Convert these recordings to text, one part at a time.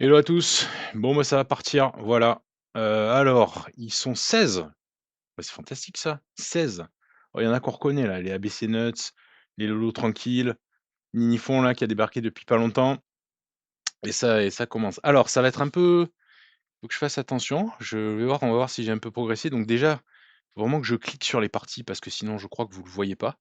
Hello à tous. Bon, bah, ça va partir, voilà. Alors, ils sont 16. Bah, c'est fantastique ça, 16. Oh, il y en a qu'on reconnaît là, les ABC Nuts, les Lolo Tranquilles, Ninifon là qui a débarqué depuis pas longtemps et ça commence. Alors ça va être un peu faut que je fasse attention, on va voir si j'ai un peu progressé. Donc déjà, faut vraiment que je clique sur les parties parce que sinon je crois que vous le voyez pas.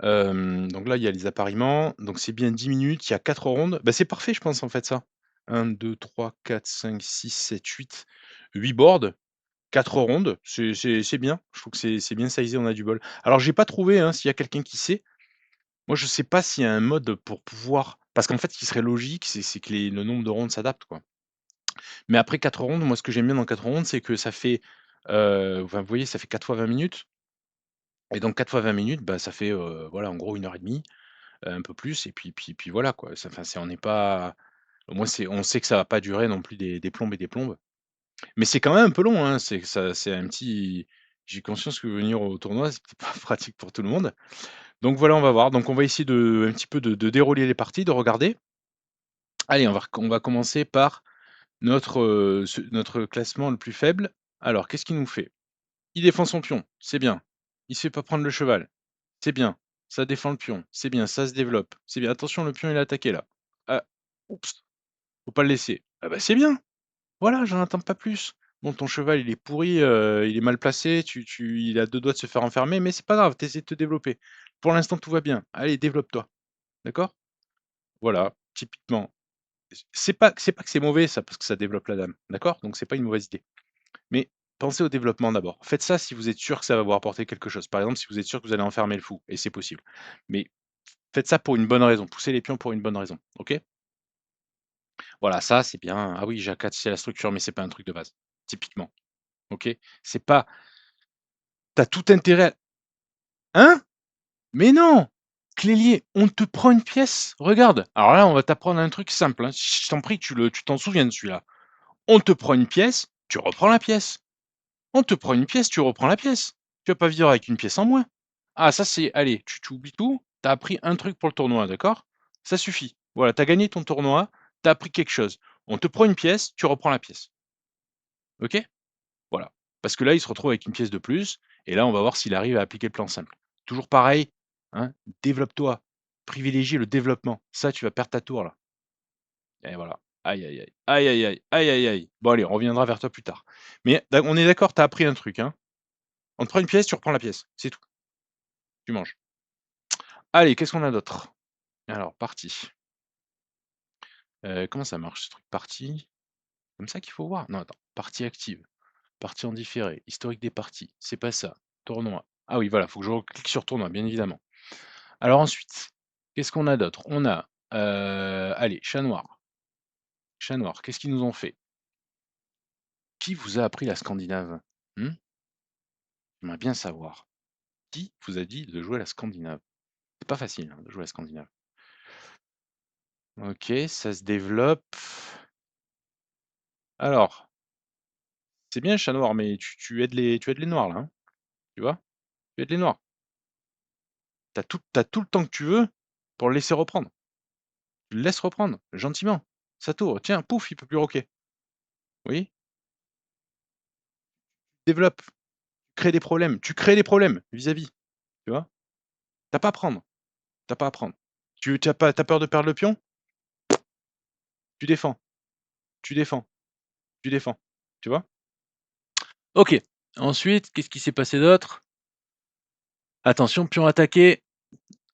Donc là, il y a les appariements, donc c'est bien 10 minutes, il y a 4 rondes. Bah, c'est parfait je pense en fait ça. 1, 2, 3, 4, 5, 6, 7, 8, 8 boards, 4 rondes, c'est bien. Je trouve que c'est bien sizé, on a du bol. Alors j'ai pas trouvé, hein, s'il y a quelqu'un qui sait. Moi je sais pas s'il y a un mode pour pouvoir parce qu'en fait ce qui serait logique, c'est que le nombre de rondes s'adapte, quoi. Mais après 4 rondes, moi ce que j'aime bien dans 4 rondes, c'est que ça fait, enfin vous voyez, ça fait 4 fois 20 minutes et donc 4 fois 20 minutes, bah, ça fait, voilà en gros 1 heure et demie, un peu plus et puis voilà quoi. C'est enfin c'est on n'est pas au moins c'est on sait que ça va pas durer non plus des plombes et des plombes. Mais c'est quand même un peu long, hein, c'est un petit j'ai conscience que venir au tournoi, c'est peut-être pas pratique pour tout le monde. Donc voilà, on va voir. Donc on va essayer de un petit peu de dérouler les parties, de regarder. Allez, on va commencer par notre classement le plus faible. Alors qu'est-ce qu'il nous fait? Il défend son pion, c'est bien. Il se fait pas prendre le cheval, c'est bien. Ça défend le pion, c'est bien, ça se développe, c'est bien. Attention, le pion il est attaqué là. Ah, oups, faut pas le laisser. Ah bah, c'est bien! Voilà, j'en attends pas plus. Bon, ton cheval, il est pourri, il est mal placé, il a 2 doigts de se faire enfermer, mais c'est pas grave, tu essaies de te développer. Pour l'instant, tout va bien. Allez, développe-toi, d'accord? Voilà, typiquement. C'est pas que c'est mauvais ça, parce que ça développe la dame, d'accord? Donc c'est pas une mauvaise idée. Mais pensez au développement d'abord. Faites ça si vous êtes sûr que ça va vous rapporter quelque chose. Par exemple, si vous êtes sûr que vous allez enfermer le fou, et c'est possible. Mais faites ça pour une bonne raison. Poussez les pions pour une bonne raison, OK? Voilà, ça, c'est bien. Ah oui, J4, c'est la structure, mais c'est pas un truc de base, typiquement, OK? C'est pas tu as tout intérêt hein? Mais non! Clélier, on te prend une pièce, regarde. Alors là, on va t'apprendre un truc simple, hein. Je t'en prie, tu t'en souviens de celui-là. On te prend une pièce, tu reprends la pièce. On te prend une pièce, tu reprends la pièce. Tu vas pas vivre avec une pièce en moins. Ah ça c'est allez, tu oublies tout, tu as appris un truc pour le tournoi, d'accord? Ça suffit. Voilà, tu as gagné ton tournoi, tu as appris quelque chose. On te prend une pièce, tu reprends la pièce. OK? Voilà. Parce que là, il se retrouve avec une pièce de plus et là, on va voir s'il arrive à appliquer le plan simple. Toujours pareil, hein, développe-toi, privilégie le développement. Ça, tu vas perdre ta tour là et voilà. Aïe, aïe, aïe. Aïe, aïe, aïe. Aïe, aïe, aïe. Bon allez, on reviendra vers toi plus tard. Mais on est d'accord, tu as appris un truc, hein? On te prend une pièce, tu reprends la pièce, c'est tout, tu manges. Allez, qu'est-ce qu'on a d'autre? Alors partie. Comment ça marche ce truc? Partie? Comme ça qu'il faut voir? Non attends, partie active, partie en différé, historique des parties, c'est pas ça. Tournoi. Ah oui voilà, faut que je clique sur tournoi, bien évidemment. Alors ensuite, qu'est-ce qu'on a d'autre? On a, allez, chat noir. Chat noir, qu'est-ce qu'ils nous ont fait? Qui vous a appris la scandinave? Mmh? J'aimerais bien savoir. Qui vous a dit de jouer à la scandinave? C'est pas facile, hein, de jouer à la scandinave. OK, ça se développe. Alors, c'est bien le chat noir, mais tu aides les noirs là, hein, tu vois? Tu aides les noirs. T'as tout le temps que tu veux pour le laisser reprendre. Tu le laisses reprendre, gentiment. Ça tourne, tiens, pouf, il peut plus roquer. Oui, développe, crée des problèmes. Tu crées des problèmes vis-à-vis, tu vois? T'as pas à prendre, t'as pas à prendre. Tu pas tu peur de perdre le pion? Tu défends, tu défends, tu défends, tu vois? OK. Ensuite, qu'est-ce qui s'est passé d'autre? Attention, pion attaqué.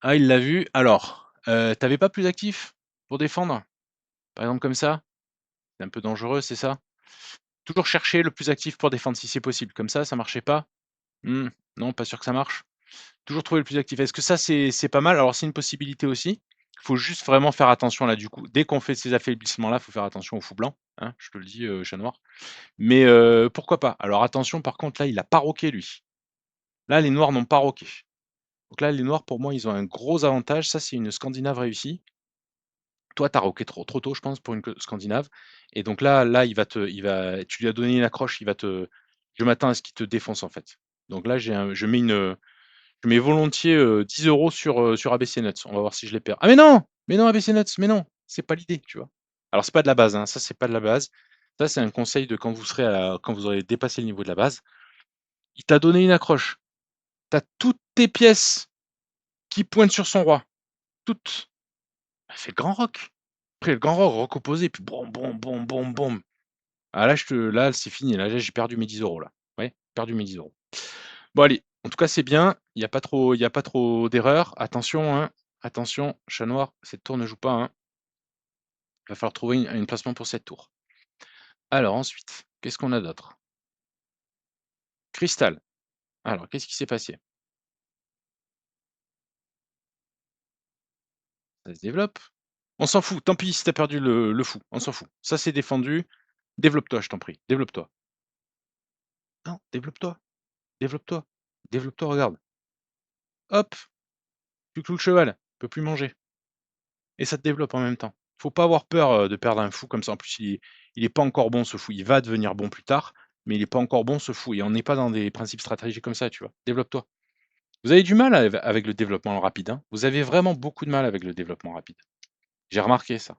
Ah, il l'a vu. Alors, tu pas plus actif pour défendre? Par exemple comme ça? C'est un peu dangereux, c'est ça? Toujours chercher le plus actif pour défendre si c'est possible. Comme ça marchait pas? Mmh, non, pas sûr que ça marche? Toujours trouver le plus actif. Est-ce que ça c'est pas mal? Alors c'est une possibilité aussi. Faut juste vraiment faire attention là du coup. Dès qu'on fait ces affaiblissements-là, faut faire attention au fou blanc, hein, je te le dis, chat noir. Mais pourquoi pas? Alors attention par contre là, il a pas roqué lui. Là, les noirs n'ont pas roqué. Donc là, les noirs pour moi, ils ont un gros avantage. Ça, c'est une scandinave réussie. Toi, tu as roqué trop tôt, je pense, pour une scandinave et donc là, tu lui as donné une accroche, je m'attends à ce qu'il te défonce, en fait. Donc là, je mets volontiers, 10 € sur ABC Nuts. On va voir si je les perds. Ah mais non! Mais non ABC Nuts, mais non! C'est pas l'idée, tu vois? Alors c'est pas de la base, hein, ça c'est pas de la base. Ça, c'est un conseil de quand vous serez quand vous aurez dépassé le niveau de la base. Il t'a donné une accroche. Tu as toutes tes pièces qui pointent sur son roi, toutes. Bah, fais le grand roc. Après le grand roc opposé, puis brom, brom, brom, brom, brom. Ah là, c'est fini, là, j'ai perdu mes 10 € là. Ouais, perdu mes 10 €. Bon allez, en tout cas, c'est bien, il y a pas trop d'erreurs. Attention, hein, attention, chat noir, cette tour ne joue pas, hein. Il va falloir trouver une placement pour cette tour. Alors ensuite, qu'est-ce qu'on a d'autre? Cristal. Alors, qu'est-ce qui s'est passé? Ça se développe. On s'en fout, tant pis si tu perdu le fou, on s'en fout. Ça, c'est défendu. Développe-toi, je t'en prie, développe-toi. Non, développe-toi, développe-toi, développe-toi, regarde. Hop, tu cloues le cheval, il peut plus manger et ça te développe en même temps. Faut pas avoir peur, de perdre un fou comme ça. En plus, il est pas encore bon ce fou. Il va devenir bon plus tard, mais il est pas encore bon ce fou et on n'est pas dans des principes stratégiques comme ça, tu vois? Développe-toi. Vous avez du mal avec le développement rapide, hein. Vous avez vraiment beaucoup de mal avec le développement rapide. J'ai remarqué ça.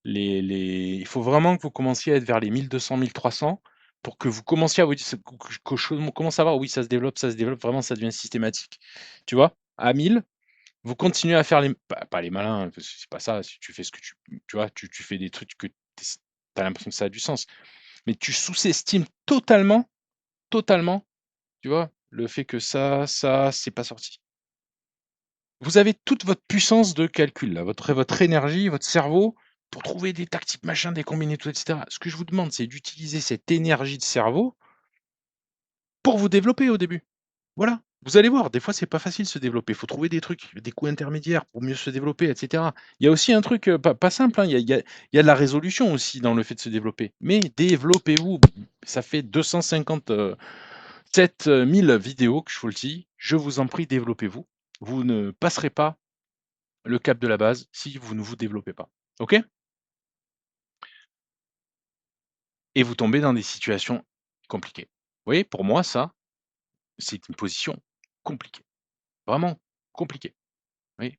Il faut vraiment que vous commenciez à être vers les 1 200-1 300 pour que vous commenciez à vous dire que je commence à voir, oui, ça se développe, vraiment ça devient systématique. Tu vois? À 1000, vous continuez à faire les pas les malins, parce que c'est pas ça, si tu fais ce que tu vois? Tu fais des trucs que tu as l'impression que ça a du sens. Mais tu sous-estimes totalement, totalement, tu vois? Le fait que ça, c'est pas sorti. Vous avez toute votre puissance de calcul là, votre énergie, votre cerveau pour trouver des tactiques, machin, des combinaisons et cetera. Ce que je vous demande, c'est d'utiliser cette énergie de cerveau pour vous développer au début. Voilà. Vous allez voir, des fois, c'est pas facile de se développer. Il faut trouver des trucs, des coups intermédiaires pour mieux se développer et cetera. Il y a aussi un truc, pas simple, hein, il y a de la résolution aussi dans le fait de se développer. Mais développez-vous. Ça fait 250, 7 000 vidéos que je vous le dis. Je vous en prie, développez-vous. Vous ne passerez pas le cap de la base si vous ne vous développez pas. OK? Et vous tombez dans des situations compliquées. Vous voyez, pour moi, ça, c'est une position compliquée, vraiment compliquée. Oui.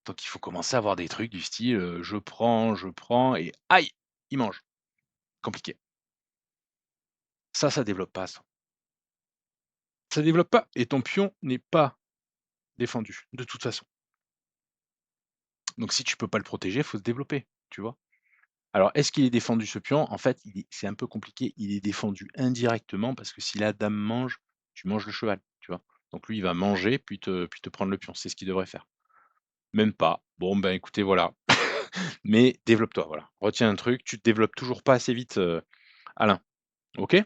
Donc il faut commencer à avoir des trucs du style, je prends et aïe! Il mange. Compliqué. Ça développe pas ça. Ça développe pas et ton pion n'est pas défendu, de toute façon. Donc si tu peux pas le protéger, il faut se développer, tu vois? Alors, est-ce qu'il est défendu ce pion? En fait, c'est un peu compliqué. Il est défendu indirectement parce que si la dame mange, tu manges le cheval, tu vois? Donc lui, il va manger puis te prendre le pion. C'est ce qu'il devrait faire. Même pas. Bon, ben écoutez, voilà. Mais développe-toi, voilà. Retiens un truc, tu te développes toujours pas assez vite, Alain. OK?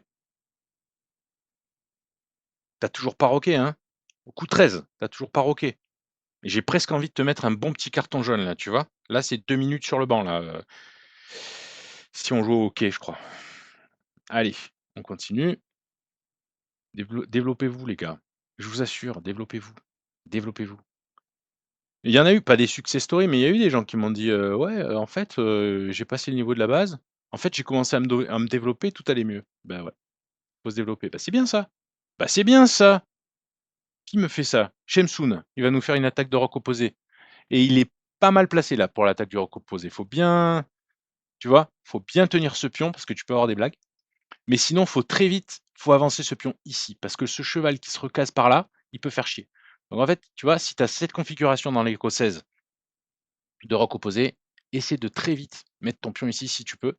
T'as toujours pas roqué, hein? Au coup 13, tu toujours pas roqué. Et j'ai presque envie de te mettre un bon petit carton jaune là, tu vois? Là, c'est 2 minutes sur le banc là, si on joue au hockey, je crois. Allez, on continue. Développez-vous les gars. Je vous assure, développez-vous. Développez-vous. Il y en a eu, pas des success stories, mais il y a eu des gens qui m'ont dit, «Ouais, en fait, j'ai passé le niveau de la base. En fait, j'ai commencé à me développer, tout allait mieux». Bah, ouais, faut se développer. Bah, c'est bien ça. Bah, c'est bien ça. Qui me fait ça? Shamsun, il va nous faire une attaque de roc opposé et il est pas mal placé là pour l'attaque du roc opposé. Faut bien, tu vois? Faut bien tenir ce pion parce que tu peux avoir des blagues. Mais sinon, faut avancer ce pion ici, parce que ce cheval qui se recase par là, il peut faire chier. Donc en fait, tu vois, si tu as cette configuration dans l'écossaise de roc opposé, essaie de très vite mettre ton pion ici si tu peux.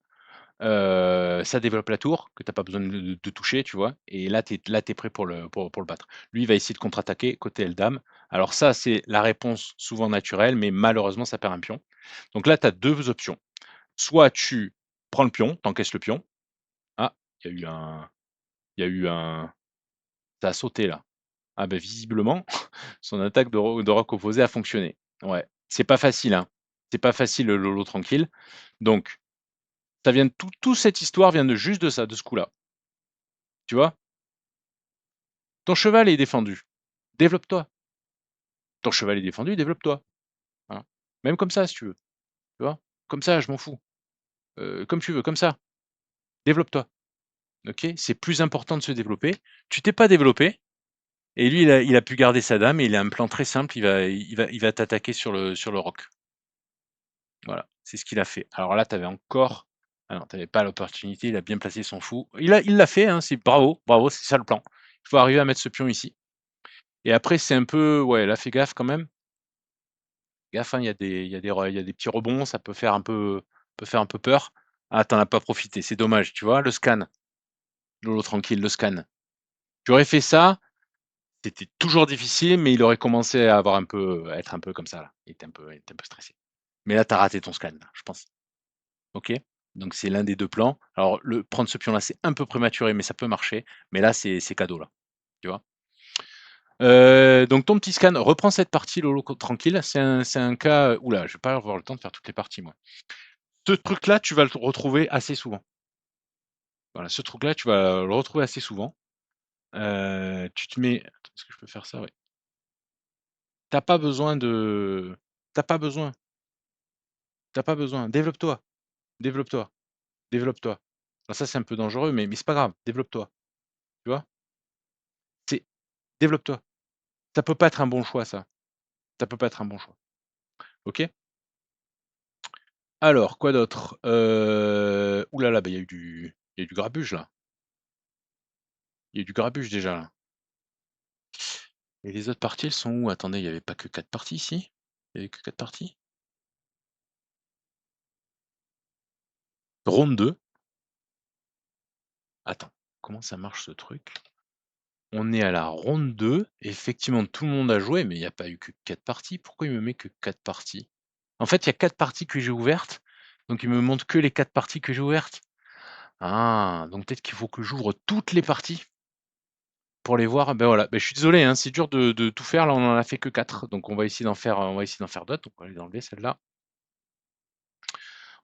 Ça développe la tour que tu as pas besoin de toucher, tu vois? Et là, tu es prêt pour le battre. Lui, il va essayer de contre-attaquer côté Eldam. Alors ça, c'est la réponse souvent naturelle, mais malheureusement, ça perd un pion. Donc là, tu as 2 options. Soit tu prends le pion, tu encaisses le pion. Ah, il y a eu un ça a sauté là. Ah ben visiblement, son attaque de roc opposé a fonctionné. Ouais, c'est pas facile, hein. C'est pas facile le Lolo tranquille. Donc, ça vient de toute cette histoire vient de juste de ça, de ce coup-là. Tu vois? Ton cheval est défendu, développe-toi. Ton cheval est défendu, développe-toi. Voilà. Même comme ça si tu veux, tu vois? Comme ça, je m'en fous. Comme tu veux, comme ça. Développe-toi, OK? C'est plus important de se développer. Tu t'es pas développé et lui il a pu garder sa dame et il a un plan très simple, il va t'attaquer sur le roc. Voilà. C'est ce qu'il a fait. Alors là, tu avais encore ah non, tu avais pas l'opportunité, il a bien placé son fou. Il l'a fait, hein, c'est bravo, bravo, c'est ça le plan. Il faut arriver à mettre ce pion ici et après c'est un peu ouais, là, fais gaffe quand même. Gaffe, hein, il y a des petits rebonds, ça peut faire un peu peur. Ah, tu en as pas profité, c'est dommage, tu vois? Le scan, Lolo tranquille, le scan. Tu aurais fait ça, c'était toujours difficile, mais il aurait commencé à avoir un peu à être un peu comme ça là. Il était un peu stressé. Mais là, tu as raté ton scan là, je pense. OK? Donc c'est l'un des 2 plans. Alors le prendre ce pion là, c'est un peu prématuré, mais ça peut marcher. Mais là, c'est cadeau là, tu vois? Donc ton petit scan, reprends cette partie Lolo co tranquille. C'est un cas, ouh là, je vais pas avoir le temps de faire toutes les parties moi. Ce truc-là, tu vas le retrouver assez souvent. Voilà, ce truc-là, tu vas le retrouver assez souvent. Tu te mets attends, est-ce que je peux faire ça? Ouais. Tu pas besoin de t'as pas besoin, t'as pas besoin. Développe-toi, développe-toi, développe-toi. Alors ça, c'est un peu dangereux, mais c'est pas grave, développe-toi, tu vois? C'est développe-toi. Ça peut pas être un bon choix ça. Ça peut pas être un bon choix. OK? Alors, quoi d'autre? Ouh là là, bah, il y a eu du grabuge là. Il y a eu du grabuge déjà là. Et les autres parties, elles sont où? Attendez, il y avait pas que 4 parties ici? Il y avait que 4 parties? Ronde 2. Attends, comment ça marche ce truc? On est à la ronde 2. Effectivement, tout le monde a joué, mais il y a pas eu que 4 parties. Pourquoi il me met que 4 parties? En fait, il y a 4 parties que j'ai ouvertes, donc il me montre que les 4 parties que j'ai ouvertes. Ah, donc peut-être qu'il faut que j'ouvre toutes les parties pour les voir. Ben voilà, ben je suis désolé, hein, c'est dur de tout faire. Là, on en a fait que 4, donc on va essayer d'en faire d'autres. Donc on va les enlever celles-là.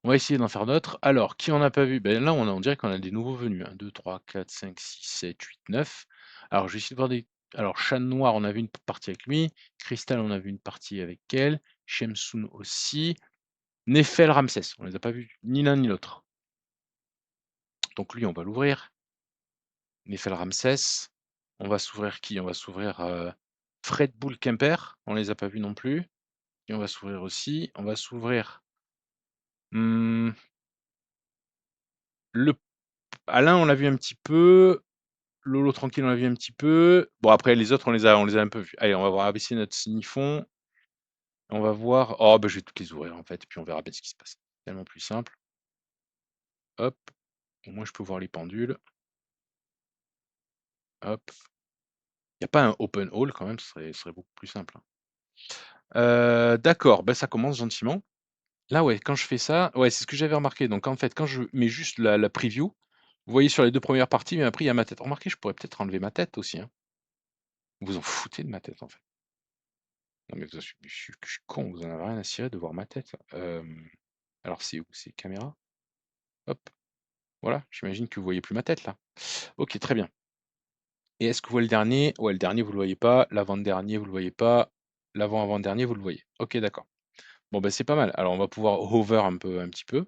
On va essayer d'en faire d'autres. Alors, qui en a pas vu? Ben là, on dirait qu'on a des nouveaux venus. 1, 2, 3, 4, 5, 6, 7, 8, 9. Alors, je vais essayer de voir des. Alors, Chat Noir, on a vu une partie avec lui. Crystal, on a vu une partie avec elle. Shemsun aussi. Nefel Ramsès, on les a pas vus ni l'un ni l'autre. Donc lui, on va l'ouvrir. Nefel Ramsès. On va s'ouvrir qui? On va s'ouvrir Fred Bull Kemper. On les a pas vus non plus. Et on va s'ouvrir aussi. On va s'ouvrir hmm, le Alain, on l'a vu un petit peu. Lolo tranquille, on l'a vu un petit peu. Bon après les autres, on les a un peu vus. Allez, on va voir abaisser notre signifon. On va voir. Oh bah je vais toutes les ouvrir en fait, et puis on verra bien ce qui se passe. Tellement plus simple. Hop. Au moins je peux voir les pendules. Hop. Il n'y a pas un open hall quand même, ce serait beaucoup plus simple, hein. D'accord, bah ça commence gentiment. Là ouais, quand je fais ça, ouais, c'est ce que j'avais remarqué. Donc en fait, quand je mets juste la preview, vous voyez sur les 2 premières parties, mais après il y a ma tête. Remarquez, je pourrais peut-être enlever ma tête aussi, hein. Vous en foutez de ma tête en fait. Non mais je suis con, vous en avez rien à cirer de voir ma tête. Alors c'est où? C'est caméra? Hop, voilà, j'imagine que vous voyez plus ma tête là. OK, très bien. Et est-ce que vous voyez le dernier? Ouais, le dernier vous le voyez pas, l'avant-dernier vous le voyez pas, l'avant-avant-dernier vous le voyez. OK, d'accord. Bon bah, c'est pas mal. Alors on va pouvoir hover un petit peu.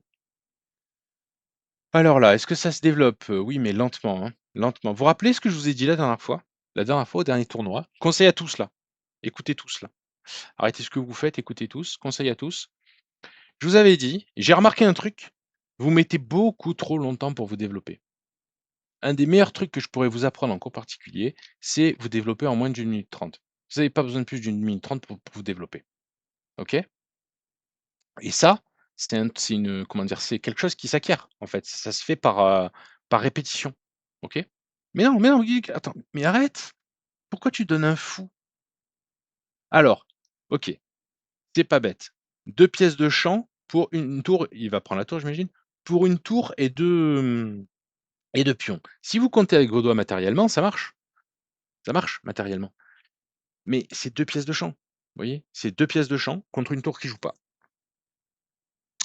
Alors là, est-ce que ça se développe? Oui, mais lentement, hein, lentement. Vous vous rappelez ce que je vous ai dit la dernière fois? La dernière fois au dernier tournoi? Conseil à tous là, écoutez tous là. Arrêtez ce que vous faites, écoutez tous, conseil à tous. Je vous avais dit, j'ai remarqué un truc, vous mettez beaucoup trop longtemps pour vous développer. Un des meilleurs trucs que je pourrais vous apprendre en cours particulier, c'est vous développer en moins d'une minute 30. Vous avez pas besoin de plus d'une minute 30 pour vous développer, OK? Et ça, c'est une comment dire? C'est quelque chose qui s'acquiert, en fait. Ça se fait par répétition, OK? Mais non, Guy, attends, mais arrête! Pourquoi tu donnes un fou? Alors, OK, c'est pas bête. 2 pièces de champ pour une tour, il va prendre la tour, j'imagine? Pour une tour et 2 pions. Si vous comptez avec vos doigts matériellement, ça marche matériellement. Mais c'est 2 pièces de champ, vous voyez? C'est 2 pièces de champ contre une tour qui joue pas.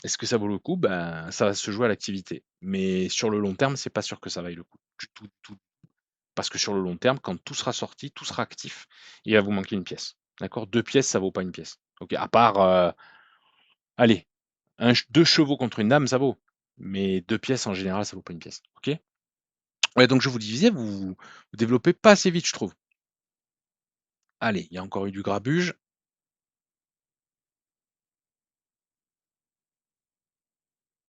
Est-ce que ça vaut le coup? Ben, ça va se jouer à l'activité. Mais sur le long terme, c'est pas sûr que ça vaille le coup. Du tout. Parce que sur le long terme, quand tout sera sorti, tout sera actif, il va vous manquer une pièce. D'accord? 2 pièces, ça vaut pas une pièce. OK? À part, allez, 2 chevaux contre une dame, ça vaut. Mais 2 pièces, en général, ça vaut pas une pièce. OK? Ouais, donc je vous disais, vous développez pas assez vite, je trouve. Allez, il y a encore eu du grabuge.